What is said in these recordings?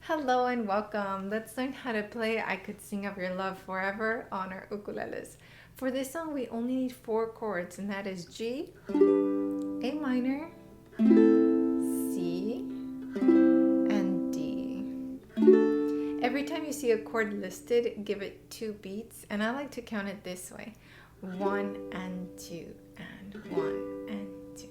Hello and welcome. Let's learn how to play I Could Sing of Your Love Forever on our ukuleles. For this song, we only need 4 chords, and that is G, A minor, C, and D. Every time you see a chord listed, give it 2 beats, and I like to count it this way. 1 and 2 and 1 and 2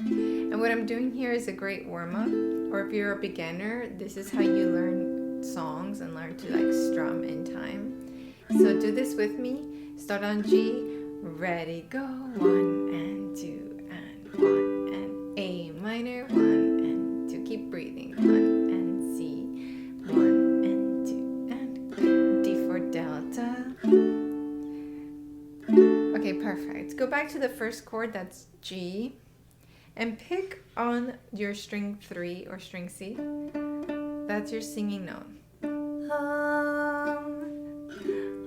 and what I'm doing here is a great warm-up, or if you're a beginner, this is how you learn songs and learn to like strum in time. So do this with me. Start on G, ready, go, 1 and 2 and 1 and A minor, 1 and 2, keep breathing, 1 and C, 1 and 2 and D for delta. Okay, perfect. Go back to the first chord, that's G, and pick on your string 3 or string C. That's your singing note.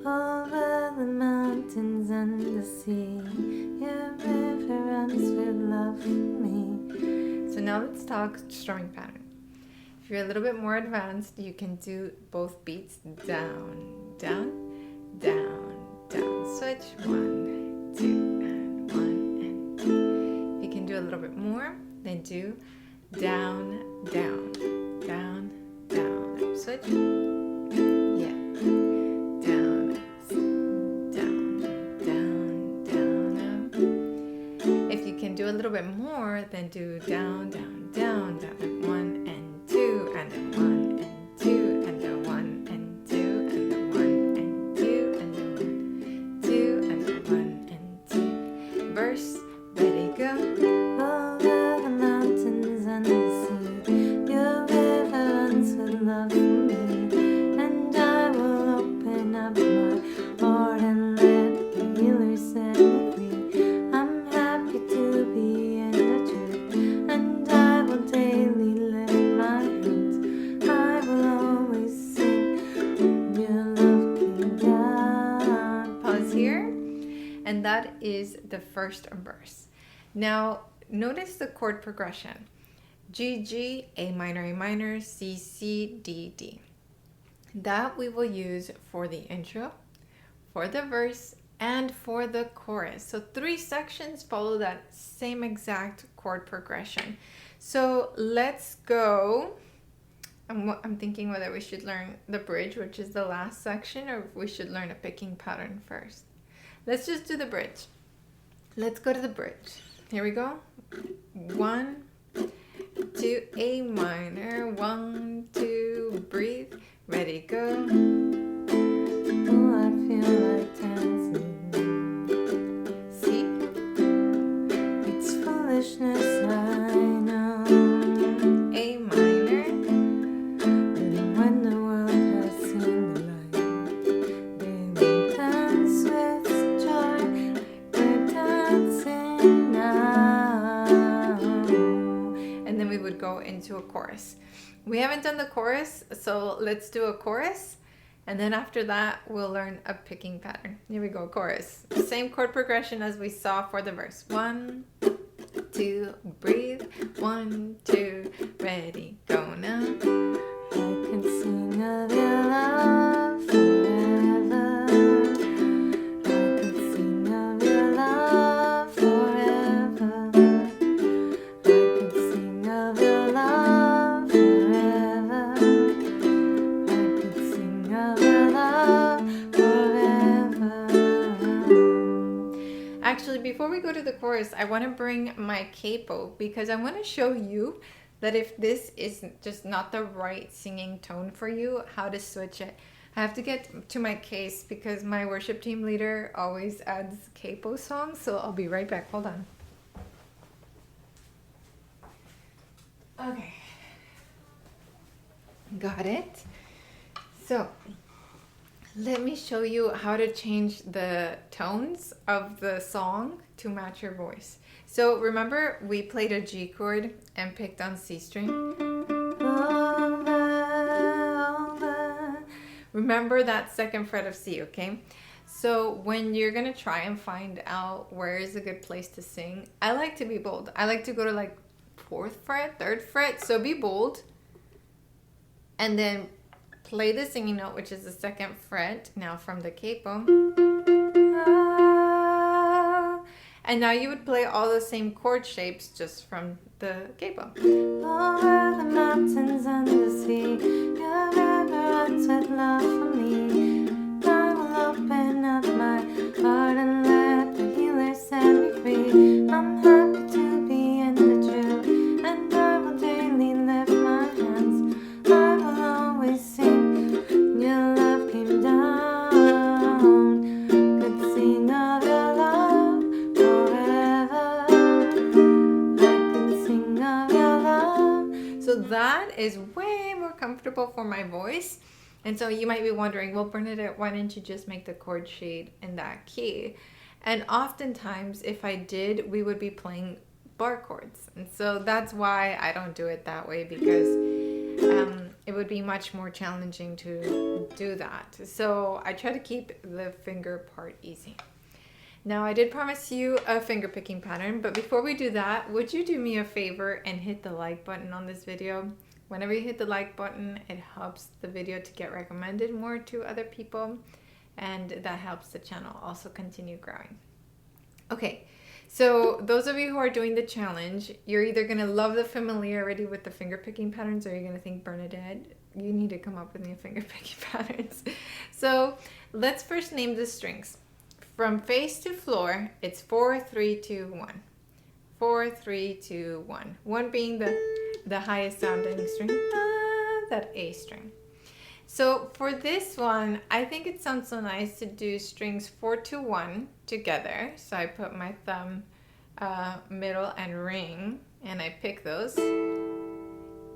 Over the mountains and the sea, your river runs with love for me. So now let's talk strumming pattern. If you're a little bit more advanced, you can do both beats down, down, down, down. Switch 1, 2, and 1 and 2. If you can do a little bit more, then do down, down, down, down. Switch. Yeah. Down, down, down, down. If you can do a little bit more, then do down, down, down, down. 1 and 2, and then 1 and 2, and then 1 and 2, and then 1 and 2, and then 1, 2, and then 1 and 2. Verse, ready, go. Over the mountains and the sea, your river runs with love for me. And I will open up my heart and let the healer set me free. I'm happy to be in the truth, and I will daily lift my hands. I will always sing your love came down. Pause here, and that is the first verse. Now notice the chord progression: G, G, A minor, C, C, D, D. That we will use for the intro, for the verse, and for the chorus. So 3 sections follow that same exact chord progression. So let's go. I'm thinking whether we should learn the bridge, which is the last section, or if we should learn a picking pattern first. Let's just do the bridge. Let's go to the bridge. Here we go. 1, 2, A minor, 1, 2, breathe, ready, go. Oh, I feel like dancing. C, It's foolishness, I know. A minor, But when the world has seen the light, they will dance with joy. We're dancing now. and then we would go into a chorus. We haven't done the chorus, so let's do a chorus. And then after that, we'll learn a picking pattern. Here we go, chorus. Same chord progression as we saw for the verse. 1, 2, breathe. 1, 2, ready, go now. I could sing of your love forever. I could sing of your love forever. I could sing of your love forever. I could sing of your love forever. Actually, before we go to the chorus, I want to bring my capo because I want to show you that if this is just not the right singing tone for you, how to switch it. I have to get to my case because my worship team leader always adds capo songs, so I'll be right back. Hold on. Okay. Got it. So let me show you how to change the tones of the song to match your voice. So remember we played a G chord and picked on C string? Over. Remember that 2nd fret of C, okay? So when you're gonna try and find out where is a good place to sing, I like to be bold. I like to go to like 4th fret, 3rd fret, so be bold. And then play the singing note, which is the 2nd fret, now from the capo. And now you would play all the same chord shapes just from the capo. Over the mountains and the sea, your river runs with love for me. I will open up my heart and let the healer set me free. I'm happy to be in the truth, and I will daily lift my hands. I will always sing, your love came down. Could sing of your love forever. I could sing of your love. So that is way more comfortable for my voice. And so you might be wondering, well, Bernadette, why didn't you just make the chord shade in that key? And oftentimes, if I did, we would be playing bar chords. And so that's why I don't do it that way, because it would be much more challenging to do that. So I try to keep the finger part easy. Now, I did promise you a finger picking pattern, but before we do that, would you do me a favor and hit the like button on this video? Whenever you hit the like button, it helps the video to get recommended more to other people, and that helps the channel also continue growing. Okay, so those of you who are doing the challenge, you're either going to love the familiarity with the finger picking patterns, or you're going to think, Bernadette, you need to come up with new finger picking patterns. So let's first name the strings. From face to floor, it's 4, 3, 2, 1. 4, 3, 2, 1. 1 being the highest sounding string, that A string. So for this one, I think it sounds so nice to do strings 4 to 1 together. So I put my thumb, middle, and ring, and I pick those.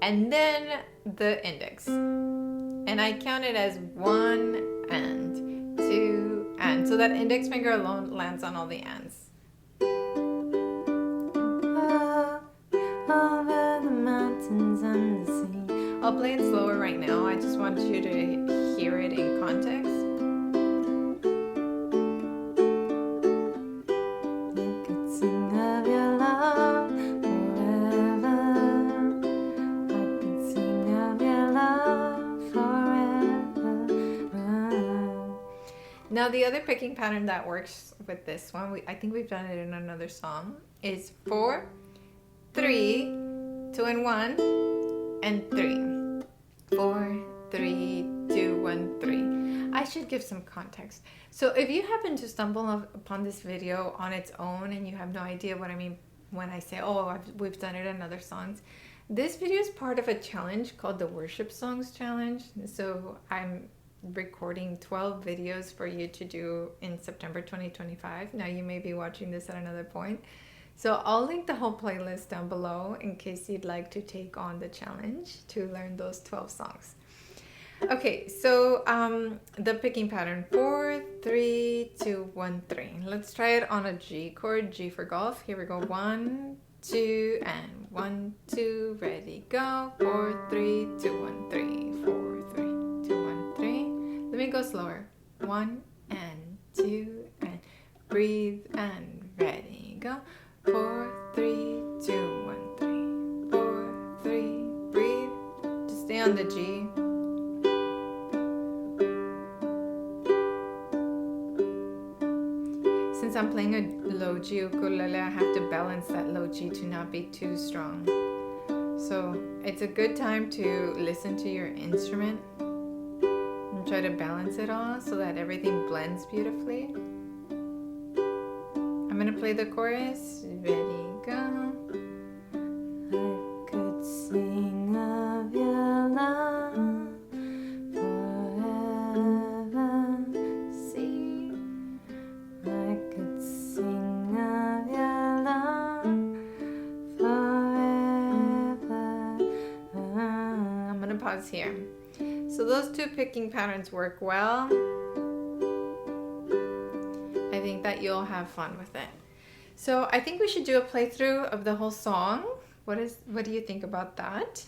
And then the index. And I count it as 1 and 2 and. So that index finger alone lands on all the ands. Over the mountains and the sea. I'll play it slower right now. I just want you to hear it in context. You could sing of your love forever. I could sing of your love forever. Now the other picking pattern that works with this one, I think we've done it in another song, is 4, 3, 2 and 1, and 3. 4, 3, 2, 1, 3. I should give some context. So if you happen to stumble upon this video on its own and you have no idea what I mean when I say, oh, we've done it in other songs, this video is part of a challenge called the Worship Songs Challenge. So I'm recording 12 videos for you to do in September 2025. Now you may be watching this at another point. So I'll link the whole playlist down below in case you'd like to take on the challenge to learn those 12 songs. Okay, so the picking pattern, 4, 3, 2, 1, 3. Let's try it on a G chord, G for golf. Here we go, 1, 2, and 1, 2, ready, go. 4, 3, 2, 1, 3, 4, 3, 2, 1, 3. Let me go slower. 1 and 2 and breathe and ready, go. 4, 3, 2, 1, 3. 4, 3, breathe. Just stay on the G. Since I'm playing a low G ukulele, I have to balance that low G to not be too strong. So it's a good time to listen to your instrument and try to balance it all so that everything blends beautifully. I'm gonna play the chorus. Ready, go. I could sing of your love forever. See? I could sing of your love forever. I'm gonna pause here. So those two picking patterns work well. I think that you'll have fun with it. So I think we should do a playthrough of the whole song. What do you think about that?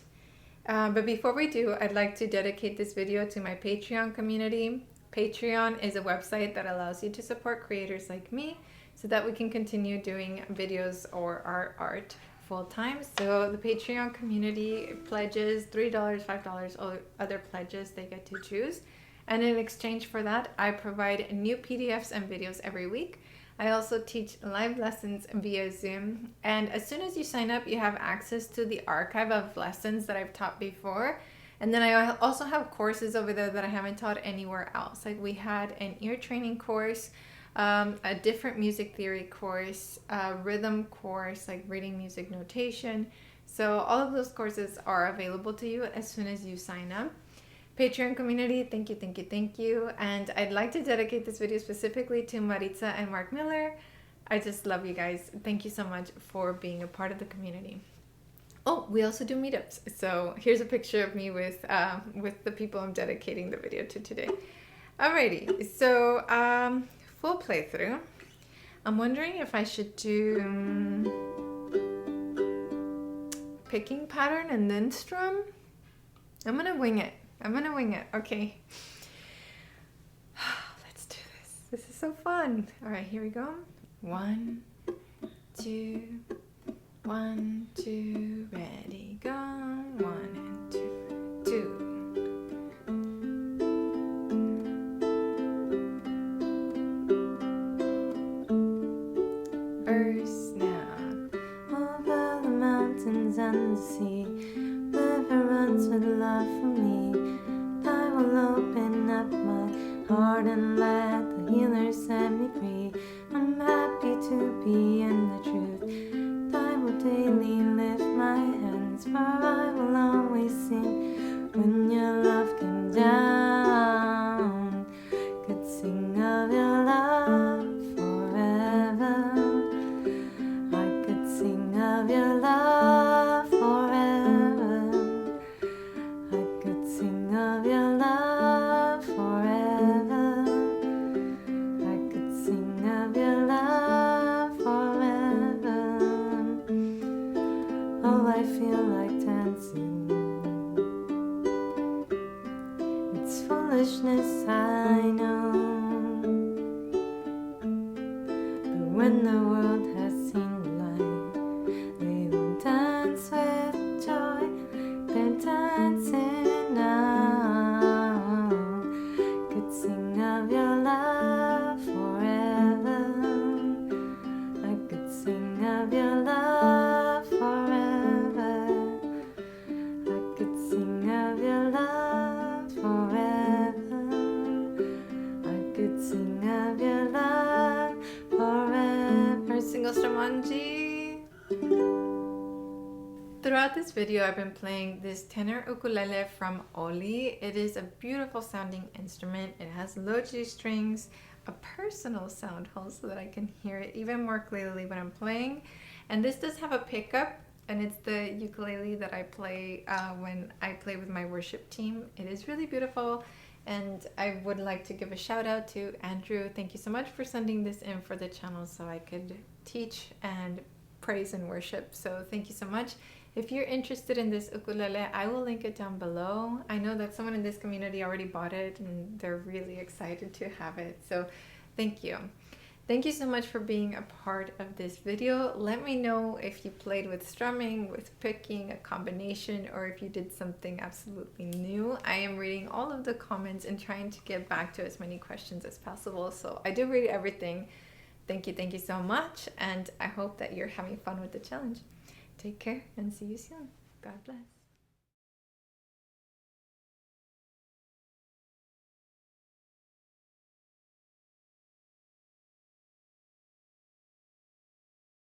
But before we do, I'd like to dedicate this video to my Patreon community. Patreon is a website that allows you to support creators like me so that we can continue doing videos or our art full time. So the Patreon community pledges $3, $5, or other pledges they get to choose. And in exchange for that, I provide new PDFs and videos every week. I also teach live lessons via Zoom. And as soon as you sign up, you have access to the archive of lessons that I've taught before. And then I also have courses over there that I haven't taught anywhere else. Like we had an ear training course, a different music theory course, a rhythm course, like reading music notation. So all of those courses are available to you as soon as you sign up. Patreon community, thank you, thank you, thank you. And I'd like to dedicate this video specifically to Maritza and Mark Miller. I just love you guys. Thank you so much for being a part of the community. Oh, we also do meetups. So here's a picture of me with the people I'm dedicating the video to today. Alrighty, so full playthrough. I'm wondering if I should do picking pattern and then strum. I'm gonna wing it. Okay. Let's do this. This is so fun. All right, here we go. 1, 2, 1, 2, ready, go. 1 and 2, 2. Verse now. Over the mountains and the sea, river runs with love for me. I will open up my heart and let the healer set me free. I'm happy to be in the truth. I will daily lift my hands, for I will always sing when your love came down. Could sing of your love forever. I could sing of your love forever. I could sing of your love forever. I could sing of your love forever. Oh, I feel like dancing. It's foolishness, I know. But when the world has seen the light, they will dance with joy. They're dancing now. Could sing of your love forever. I could sing of your love forever. I could sing of your love forever. I could sing of your love forever. Single strum on G. Throughout this video, I've been playing this tenor ukulele from Oli. It is a beautiful sounding instrument. It has low G strings, a personal sound hole so that I can hear it even more clearly when I'm playing. And this does have a pickup, and it's the ukulele that I play when I play with my worship team. It is really beautiful, and I would like to give a shout out to Andrew. Thank you so much for sending this in for the channel so I could teach and praise and worship. So thank you so much. If you're interested in this ukulele, I will link it down below. I know that someone in this community already bought it and they're really excited to have it. So thank you. Thank you so much for being a part of this video. Let me know if you played with strumming, with picking, a combination, or if you did something absolutely new. I am reading all of the comments and trying to get back to as many questions as possible. So I do read everything. Thank you so much. And I hope that you're having fun with the challenge. Take care and see you soon. God bless.